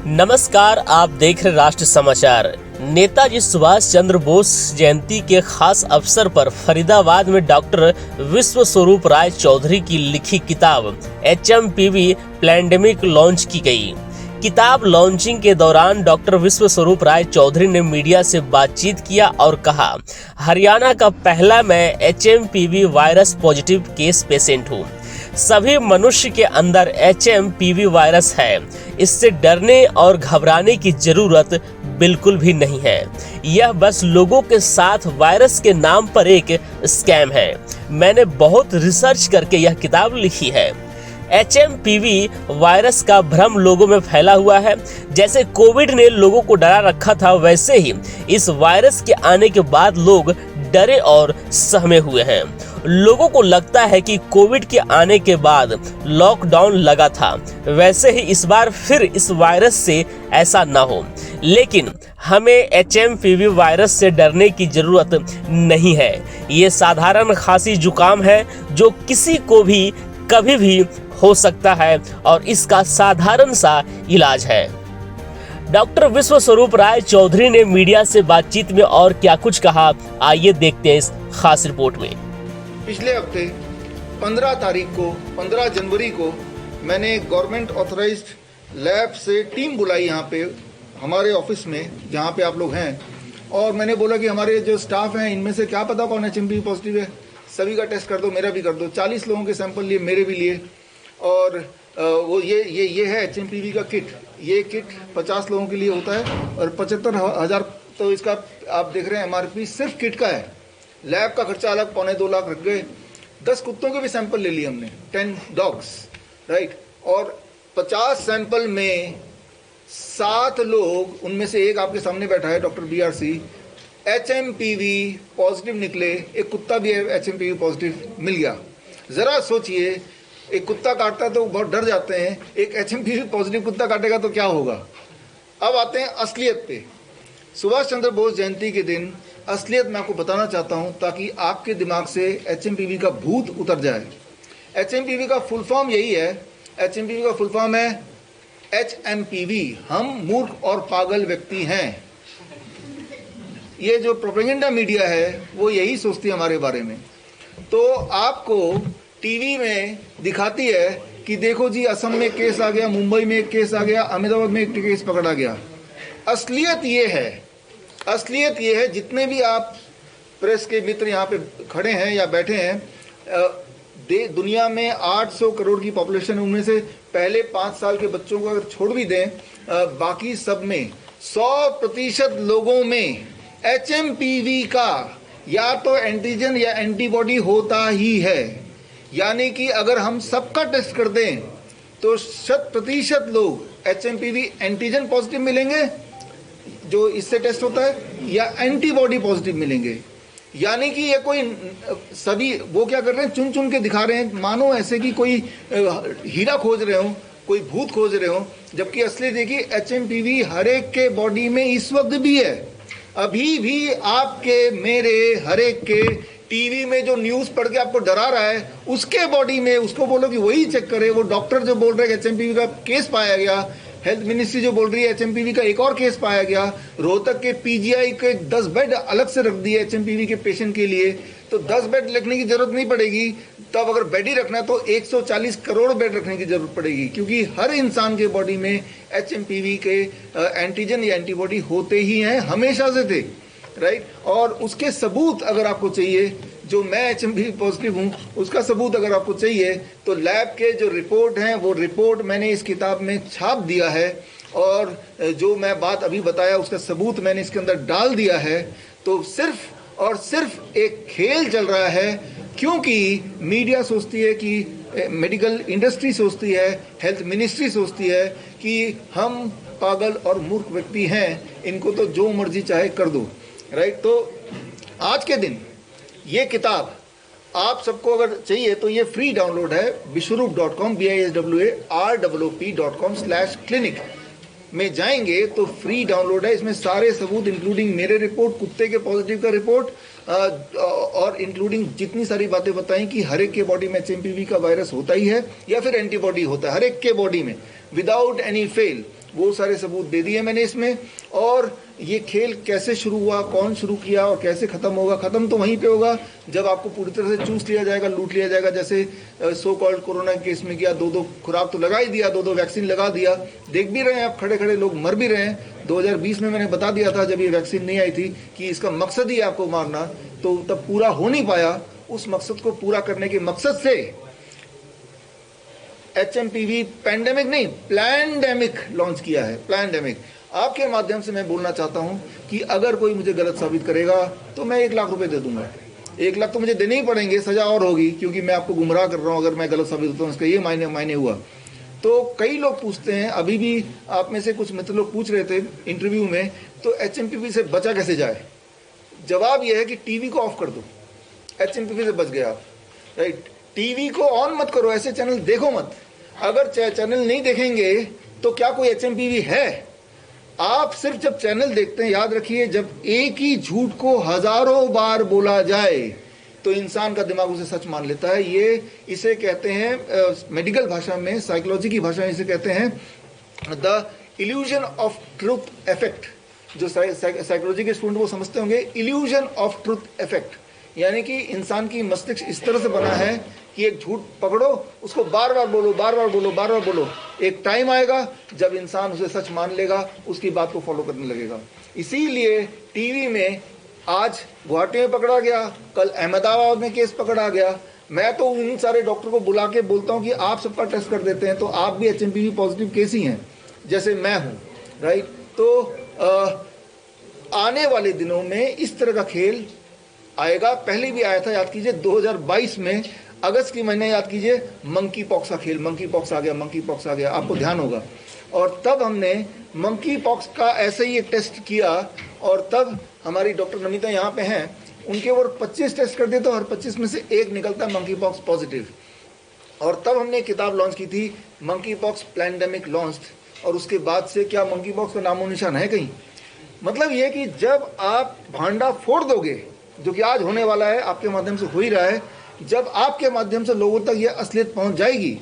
नमस्कार, आप देख रहे राष्ट्र समाचार। नेताजी सुभाष चंद्र बोस जयंती के खास अवसर पर फरीदाबाद में डॉक्टर विश्व स्वरूप राय चौधरी की लिखी किताब HMPV पैंडेमिक लॉन्च की गई। किताब लॉन्चिंग के दौरान डॉक्टर विश्व स्वरूप राय चौधरी ने मीडिया से बातचीत किया और कहा, हरियाणा का पहला मैं HMPV virus positive case patient हूँ। सभी मनुष्य के अंदर HMPV वायरस है। इससे डरने और घबराने की जरूरत बिल्कुल भी नहीं है। यह बस लोगों के साथ वायरस के नाम पर एक स्कैम है। मैंने बहुत रिसर्च करके यह किताब लिखी है। HMPV वायरस का भ्रम लोगों में फैला हुआ है। जैसे कोविड ने लोगों को डरा रखा था, वैसे ही इस वायरस के आने के बाद लोग डरे और सहमे हुए हैं। लोगों को लगता है कि कोविड के आने के बाद लॉकडाउन लगा था, वैसे ही इस बार फिर इस वायरस से ऐसा ना हो। लेकिन हमें HMPV वायरस से डरने की जरूरत नहीं है। ये साधारण खांसी जुकाम है जो किसी को भी कभी भी हो सकता है और इसका साधारण सा इलाज है। डॉक्टर विश्व स्वरूप राय चौधरी ने मीडिया से बातचीत में और क्या कुछ कहा, आइए देखते हैं इस खास रिपोर्ट में। पिछले हफ्ते 15 जनवरी को मैंने गवर्नमेंट ऑथराइज्ड लैब से टीम बुलाई यहाँ पे हमारे ऑफिस में, जहाँ पे आप लोग हैं, और मैंने बोला कि हमारे जो स्टाफ हैं इनमें से क्या पता कौन HMPV पॉजिटिव है, सभी का टेस्ट कर दो, मेरा भी कर दो। 40 लोगों के सैंपल लिए, मेरे भी लिए। और वो ये है HMPV का किट। ये किट 50 लोगों के लिए होता है और 75,000 तो इसका आप देख रहे हैं MRP सिर्फ किट का है। लैब का खर्चा अलग 2.25 लाख रख गए। 10 कुत्तों के भी सैंपल ले लिए हमने, 10 डॉग्स, राइट। और 50 सैंपल में 7 लोग, उनमें से एक आपके सामने बैठा है डॉक्टर BRC, HMPV पॉजिटिव निकले। एक कुत्ता भी HMPV पॉजिटिव मिल गया। ज़रा सोचिए, एक कुत्ता काटता है तो बहुत डर जाते हैं, एक HMPV पॉजिटिव कुत्ता काटेगा तो क्या होगा। अब आते हैं असलियत पे। सुभाष चंद्र बोस जयंती के दिन असलियत मैं आपको बताना चाहता हूं ताकि आपके दिमाग से HMPV का भूत उतर जाए। HMPV का फुल फॉर्म यही है। HMPV का फुल फॉर्म है HMPV, हम मूर्ख और पागल व्यक्ति हैं। ये जो प्रोपेगेंडा मीडिया है वो यही सोचती है हमारे बारे में। तो आपको टीवी में दिखाती है कि देखो जी, असम में केस आ गया, मुंबई में एक केस आ गया, अहमदाबाद में एक केस पकड़ा गया। असलियत ये है, जितने भी आप प्रेस के मित्र यहाँ पे खड़े हैं या बैठे हैं, दुनिया में 800 करोड़ की पॉपुलेशन है। उनमें से पहले 5 साल के बच्चों को अगर छोड़ भी दें, बाकी सब में 100% लोगों में HMPV का या तो एंटीजन या एंटीबॉडी होता ही है। यानी कि अगर हम सबका टेस्ट कर दें तो 100% लोग HMPV एंटीजन पॉजिटिव मिलेंगे, जो इससे टेस्ट होता है, या एंटीबॉडी पॉजिटिव मिलेंगे। यानी कि ये कोई सभी वो क्या कर रहे हैं, चुन चुन के दिखा रहे हैं, मानो ऐसे कि कोई हीरा खोज रहे हो, कोई भूत खोज रहे हो। जबकि असली देखिए, HMPV हर एक के बॉडी में इस वक्त भी है। अभी भी आपके, मेरे, हर एक के टीवी में जो न्यूज़ पढ़ के आपको डरा रहा है, उसके बॉडी में उसको बोलो कि वही चेक करे। वो डॉक्टर जो बोल रहे हैं HMPV का केस पाया गया, हेल्थ मिनिस्ट्री जो बोल रही है HMPV का एक और केस पाया गया, रोहतक के PGI के 10 बेड अलग से रख दिए HMPV के पेशेंट के लिए, तो 10 बेड रखने की जरूरत नहीं पड़ेगी। तब अगर बेड ही रखना है तो 140 करोड़ बेड रखने की जरूरत पड़ेगी, क्योंकि हर इंसान के बॉडी में HMPV के एंटीजन या एंटीबॉडी होते ही हैं, हमेशा से थे, राइट। और उसके सबूत अगर आपको चाहिए, जो मैं HMPV पॉजिटिव हूँ उसका सबूत अगर आपको चाहिए, तो लैब के जो रिपोर्ट हैं वो रिपोर्ट मैंने इस किताब में छाप दिया है। और जो मैं बात अभी बताया उसका सबूत मैंने इसके अंदर डाल दिया है। तो सिर्फ और सिर्फ एक खेल चल रहा है, क्योंकि मीडिया सोचती है कि, मेडिकल इंडस्ट्री सोचती है, हेल्थ मिनिस्ट्री सोचती है कि हम पागल और मूर्ख व्यक्ति हैं, इनको तो जो मर्जी चाहे कर दो, राइट। तो आज के दिन ये किताब आप सबको अगर चाहिए तो ये फ्री डाउनलोड है, biswaroop.com biswaroop.com/clinic में जाएंगे तो फ्री डाउनलोड है। इसमें सारे सबूत इंक्लूडिंग मेरे रिपोर्ट, कुत्ते के पॉजिटिव का रिपोर्ट, और इंक्लूडिंग जितनी सारी बातें बताई कि हर एक के बॉडी में HMPV का वायरस होता ही है या फिर एंटीबॉडी होता है, हर एक के बॉडी में, विदाउट एनी फेल। वो सारे सबूत दे दिए मैंने इसमें। और ये खेल कैसे शुरू हुआ, कौन शुरू किया और कैसे ख़त्म होगा, ख़त्म तो वहीं पे होगा जब आपको पूरी तरह से चूस लिया जाएगा, लूट लिया जाएगा। जैसे सो कॉल्ड कोरोना केस में किया, 2-2 खुराक तो लगा ही दिया, 2-2 वैक्सीन लगा दिया। देख भी रहे हैं आप, खड़े खड़े लोग मर भी रहे हैं। 2020 में मैंने बता दिया था जब ये वैक्सीन नहीं आई थी कि इसका मकसद ही आपको मारना, तो तब पूरा हो नहीं पाया। उस मकसद को पूरा करने के मकसद से HMPV पैंडेमिक नहीं, प्लैंडेमिक लॉन्च किया है। प्लैंडेमिक। आपके माध्यम से मैं बोलना चाहता हूं कि अगर कोई मुझे गलत साबित करेगा तो मैं 1 लाख रुपए दे दूंगा। 1 लाख तो मुझे देने ही पड़ेंगे, सजा और होगी, क्योंकि मैं आपको गुमराह कर रहा हूं। अगर मैं गलत साबित होता हूं, इसका ये मायने हुआ। तो कई लोग पूछते हैं, अभी भी आप में से कुछ मित्र लोग पूछ रहे थे इंटरव्यू में, तो HMPV से बचा कैसे जाए? जवाब यह है कि टीवी को ऑफ कर दो, HMPV से बच गया आप। राइट, टीवी को ऑन मत करो, ऐसे चैनल देखो मत। अगर चैनल नहीं देखेंगे तो क्या कोई HMPV है? आप सिर्फ जब चैनल देखते हैं, याद रखिए, जब एक ही झूठ को हजारों बार बोला जाए तो इंसान का दिमाग उसे सच मान लेता है। इसे कहते हैं मेडिकल भाषा में, साइकोलॉजी की भाषा में इसे कहते हैं the illusion of truth effect. जो साइकोलॉजी के स्टूडेंट वो समझते होंगे, इल्यूजन ऑफ ट्रुथ इफेक्ट, यानी कि इंसान की मस्तिष्क इस तरह से बना है कि एक झूठ पकड़ो, उसको बार बार बोलो, बार बार बोलो, बार बार बोलो। एक टाइम आएगा जब इंसान उसे सच मान लेगा, उसकी बात को फॉलो करने लगेगा। इसीलिए टीवी में आज गुवाहाटी में पकड़ा गया, कल अहमदाबाद में केस पकड़ा गया। मैं तो उन सारे डॉक्टर को बुला के बोलता हूं कि आप सबका टेस्ट कर देते हैं, तो आप भी HMPV पॉजिटिव केस ही हैं जैसे मैं हूं। राइट, तो आने वाले दिनों में इस तरह का खेल आएगा। पहले भी आया था, याद कीजिए 2022 में अगस्त की महीने, याद कीजिए, मंकी पॉक्स का खेल, मंकी पॉक्स आ गया, मंकी पॉक्स आ गया, आपको ध्यान होगा। और तब हमने मंकी पॉक्स का ऐसे ही एक टेस्ट किया, और तब हमारी डॉक्टर नमिता यहाँ पे हैं, उनके वो 25 टेस्ट कर देते और 25 में से एक निकलता मंकी पॉक्स पॉजिटिव। और तब हमने किताब लॉन्च की थी, मंकी पॉक्स प्लैंडेमिक लॉन्च्ड। और उसके बाद से क्या मंकी पॉक्स का नामो निशान है कहीं? मतलब ये कि जब आप भांडा फोड़ दोगे, जो कि आज होने वाला है, आपके माध्यम से हो ही रहा है, जब आपके माध्यम से लोगों तक ये असलियत पहुंच जाएगी